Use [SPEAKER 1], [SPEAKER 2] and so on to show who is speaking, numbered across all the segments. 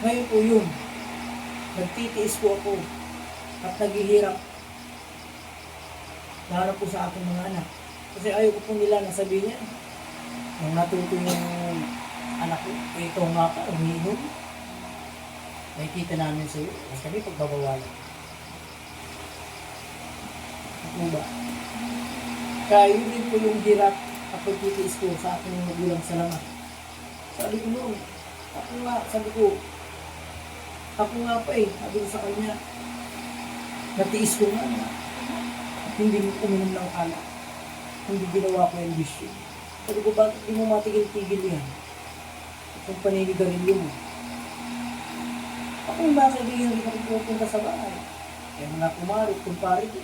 [SPEAKER 1] Ngayon po yun, nagtitiis po ako at naghihirap para po sa aking mga anak. Kasi ayoko po nila nasabihin niya, nung natuto yung anak ko, ito nga pa, umiinom. Nakikita namin sa'yo, mas kami pagbabawalan. Ano ba? Kaya yun din po yung hirap at pagtitiis ko sa aking magulang sa langat. Sabi ko noon, sabi ko nga pa sabi ko sa kanya, natiis ko nga at hindi mo uminom ng alak. Hindi ginawa ko yung bisyo. Sabi ko, bakit di mo matigil-tigil yan? Kung paninigarilyo mo. Ako yung mga kaibigan rin ako pupunta sa bahay. Kaya mga kumarit, kumpare ko.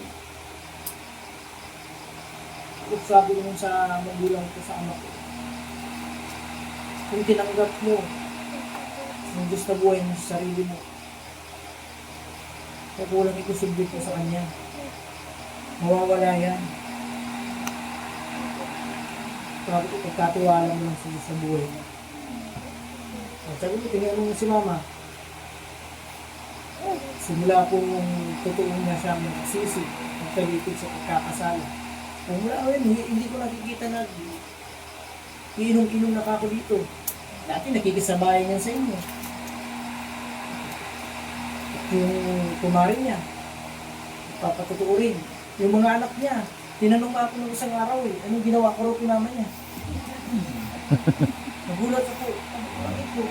[SPEAKER 1] Ako sabi ko nun sa magulang ko sa anak ko, kung tinanggap mo yung gusto na buhay mo sa sarili mo, kaya kulang ikusumbit mo sa kanya. Mawawala yan. Sabi ko, pagkatiwala mo lang sa buhay mo. Sabi ko, tingnan mo si mama. Simula kung totoo niya siyang nagsisi, nagtalikod sa pagkakasala. Kung wala rin, hindi ko nakikita na iinom-inom na kako dito. Dati nakikisabayan niya sa inyo. Yung kumari niya, papatotoo rin. Yung mga anak niya, tinanong ako ng isang araw anong ginawa ko rin kay mama niya. Nagulat ako, bakit ko?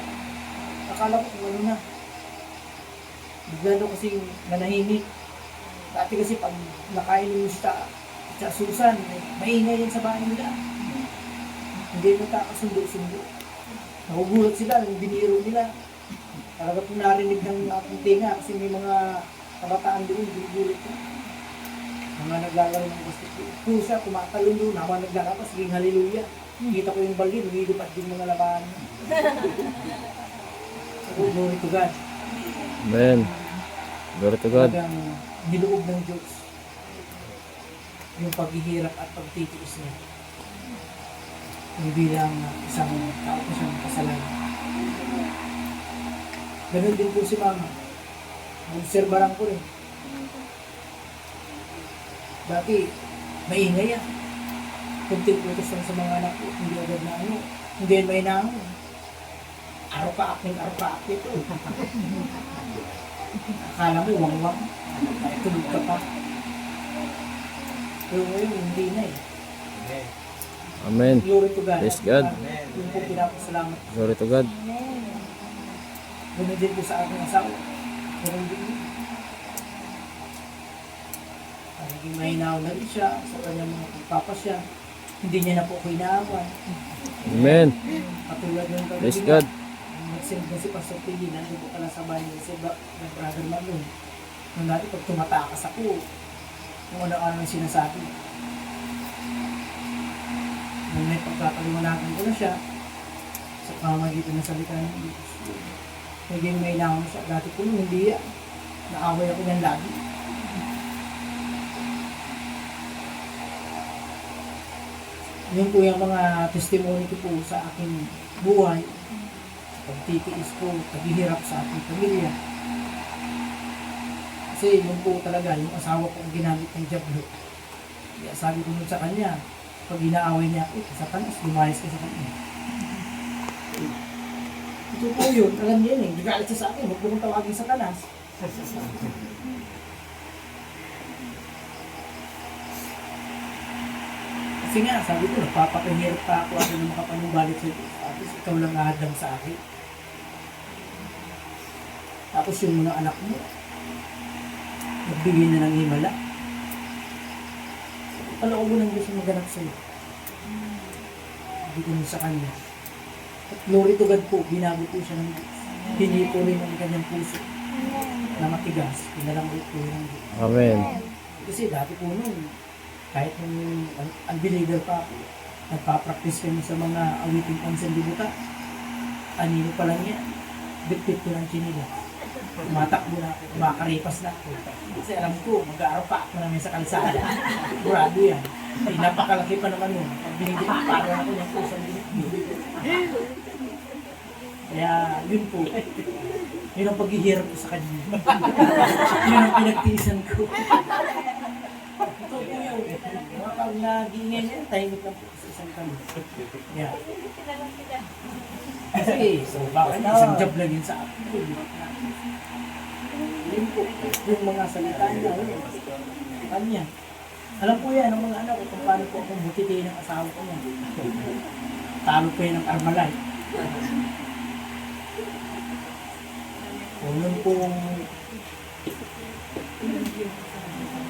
[SPEAKER 1] Akala ko kung ano na. Bigla daw kasi nanahimik. Dati kasi pag nakain mo sa Susan, maingay yan sa bahay nila. Hindi magkakasundo-sundo. Nagugulat sila, yung biniro nila. Talaga po narinig ng aking tinga kasi may mga kabataan doon, binibulit ko. Mga naglalaro ng basketball. Pusa, kumatalon doon, naman naglalabas, saging hallelujah. Kita ko yung balin, humilupat din mga labahan. Glory to God.
[SPEAKER 2] Amen. Glory to God.
[SPEAKER 1] Talagang niloob ng Diyos yung paghihirap at pagtitiis niya. Yung bilang isang tao ko siyang kasalanan. Ganun din po si mama. Obserbaran ko rin. Dati, maingay yan. Kunting utos lang sa mga anak ko, hindi agad na ano. Hindi yan may namo. Araw ka akit. Akala mo, wang-wang. Ay, tulog ka pa. Pero ngayon, hindi na
[SPEAKER 2] Amen.
[SPEAKER 1] Glory to God.
[SPEAKER 2] Praise God.
[SPEAKER 1] Yung po pinapasalamat.
[SPEAKER 2] Glory to God.
[SPEAKER 1] Ganun din po sa aking asawa. Ganun din. Naging mahinaw na rin siya sa kanyang mga pagpapasya. Hindi niya na po ako inaawan.
[SPEAKER 2] Amen.
[SPEAKER 1] Katulad ng
[SPEAKER 2] Praise God.
[SPEAKER 1] Nag-send na si Pastor Pili, nandun po pala sa bahay niya si Brother Marlon. Nung dati pag tumatakas ako, kung ano-ano ang sinasabi. Nung may pagkakaliwanagan ko na siya, sa pamamagitan ng salita ng Diyos. Naging may naman siya. Dati po nung hindi yan. Naaway ako niyan lagi. Yun po yung mga testimony ko po sa aking buhay. Pagtitiis ko, paghihirap sa aking pamilya. Kasi yun po talaga, yung asawa ko ang ginamit ng jablo. Kaya sabi ko nun sa kanya, pag inaaway niya ako, Satanas, lumayas ka sa kanya. Ito po yun, alam niya yun eh, nagalit siya sa akin, huwag mo kong tawagin Satanas. Kasi nga, sabi ko, nagpapakahirap pa ako ako na makapanumbalik sa ito. Tapos ikaw lang ahadlang sa akin. Tapos yung mga anak mo, nagbigay na ng himala. Paloob mo ng Diyos yung maganap sa iyo. Bigyan mo sa Kanya. At glory to God po, binago po siya ng Diyos. Hindi po rin ang kanyang puso na matigas. Pinalamit po ng Diyos.
[SPEAKER 2] Amen.
[SPEAKER 1] Kasi dati po nun, kahit nung unbeliever pa ako, nagpa-practice kami sa mga awiting pansandibuta. Anino pa lang yan, bit-bit ko ng chinila. Tumatakbo na ako, makakaripas na ako. Kasi alam ko, mag-aaraw pa ako namin sa kalsada. Burado yan. Ay, napakalaki pa naman yun. Pag binigyan, parang ako ng pusang binigyan. Kaya yun po. Yun ang paghihirap ko sa kanya. Yun ang pinagtiisan ko. Ito po yun. Pag nag-iingay niya, tahimik lang po sa isang kami. Yeah. Kasi, so bakit isang job lang yun sa akin. Yun po. Yung mga salita niya. Kanya. Alam po yan, ang mga anak ko, kung paano po akong butitiin ng asawa ko yan. Talo po yan ng Armalite. Kung yun pong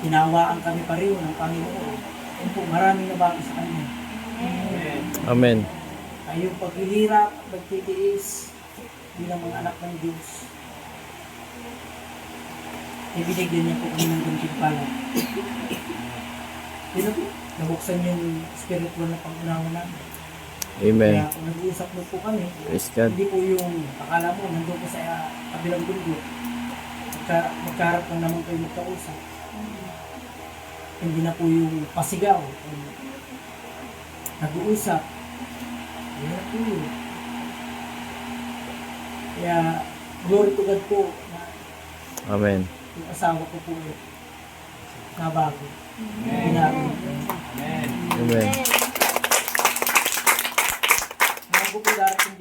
[SPEAKER 1] tinawaan kami pareho ng Panginoon, yun po maraming nabago sa kanya.
[SPEAKER 2] Amen.
[SPEAKER 1] Ay yung paghihirap at pagtitiis bilang mga anak ng Diyos, ibinigyan niya po kami ng gantimpala. Yun na po, nabuksan yung spiritual na pag-unawa namin.
[SPEAKER 2] Amen.
[SPEAKER 1] Kaya kung nag-uusap na po kami,
[SPEAKER 2] Praise God.
[SPEAKER 1] hindi po yung akala mo nandun po sa kabilang mundo. Magkaharap lang naman kayo magkausap. Hindi na po yung pasigaw. Nag-uusap. Ayun na po yun. Kaya, glory to God po na
[SPEAKER 2] Amen.
[SPEAKER 1] yung asawa ko po nabago. Binago.
[SPEAKER 2] Amen.
[SPEAKER 1] Bago po darating